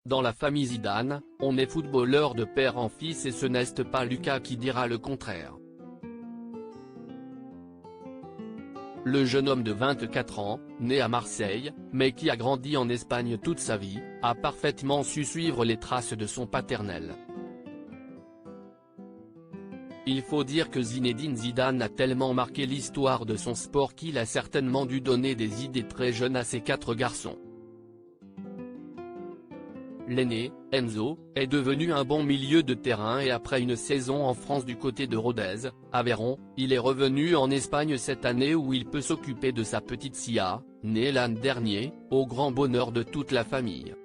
Dans la famille Zidane, on est footballeur de père en fils et ce n'est pas Lucas qui dira le contraire. Le jeune homme de 24 ans, né à Marseille, mais qui a grandi en Espagne toute sa vie, a parfaitement su suivre les traces de son paternel. Il faut dire que Zinedine Zidane a tellement marqué l'histoire de son sport qu'il a certainement dû donner des idées très jeunes à ses 4 garçons. L'aîné, Enzo, est devenu un bon milieu de terrain et après une saison en France du côté de Rodez, Aveyron, il est revenu en Espagne cette année où il peut s'occuper de sa petite Sia, née l'an dernier, au grand bonheur de toute la famille.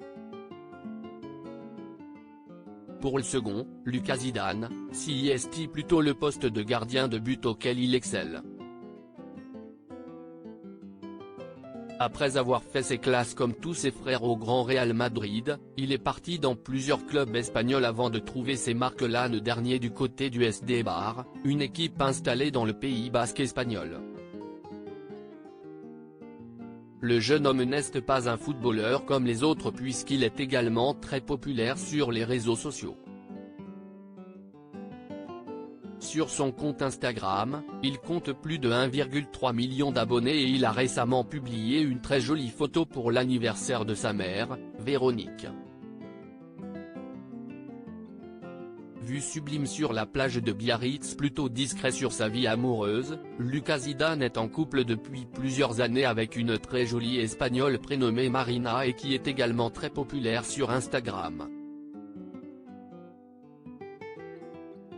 Pour le second, Lucas Zidane, s'y est plutôt le poste de gardien de but auquel il excelle. Après avoir fait ses classes comme tous ses frères au Grand Real Madrid, il est parti dans plusieurs clubs espagnols avant de trouver ses marques l'an dernier du côté du SD Eibar, une équipe installée dans le Pays basque espagnol. Le jeune homme n'est pas un footballeur comme les autres puisqu'il est également très populaire sur les réseaux sociaux. Sur son compte Instagram, il compte plus de 1,3 million d'abonnés et il a récemment publié une très jolie photo pour l'anniversaire de sa mère, Véronique. Vue sublime sur la plage de Biarritz. Plutôt discret sur sa vie amoureuse, Lucas Zidane est en couple depuis plusieurs années avec une très jolie espagnole prénommée Marina et qui est également très populaire sur Instagram.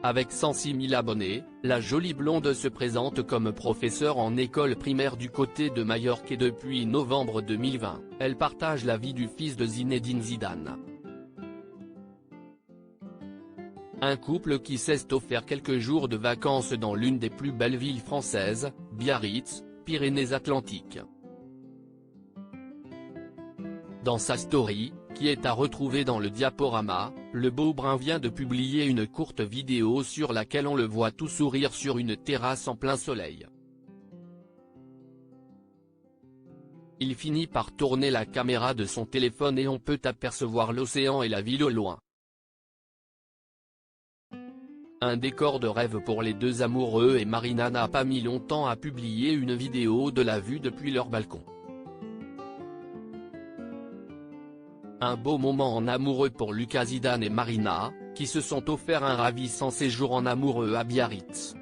Avec 106 000 abonnés, la jolie blonde se présente comme professeure en école primaire du côté de Majorque et depuis novembre 2020, elle partage la vie du fils de Zinedine Zidane. Un couple qui s'est offert quelques jours de vacances dans l'une des plus belles villes françaises, Biarritz, Pyrénées-Atlantiques. Dans sa story, qui est à retrouver dans le diaporama, le beau brun vient de publier une courte vidéo sur laquelle on le voit tout sourire sur une terrasse en plein soleil. Il finit par tourner la caméra de son téléphone et on peut apercevoir l'océan et la ville au loin. Un décor de rêve pour les deux amoureux et Marina n'a pas mis longtemps à publier une vidéo de la vue depuis leur balcon. Un beau moment en amoureux pour Lucas Zidane et Marina, qui se sont offert un ravissant séjour en amoureux à Biarritz.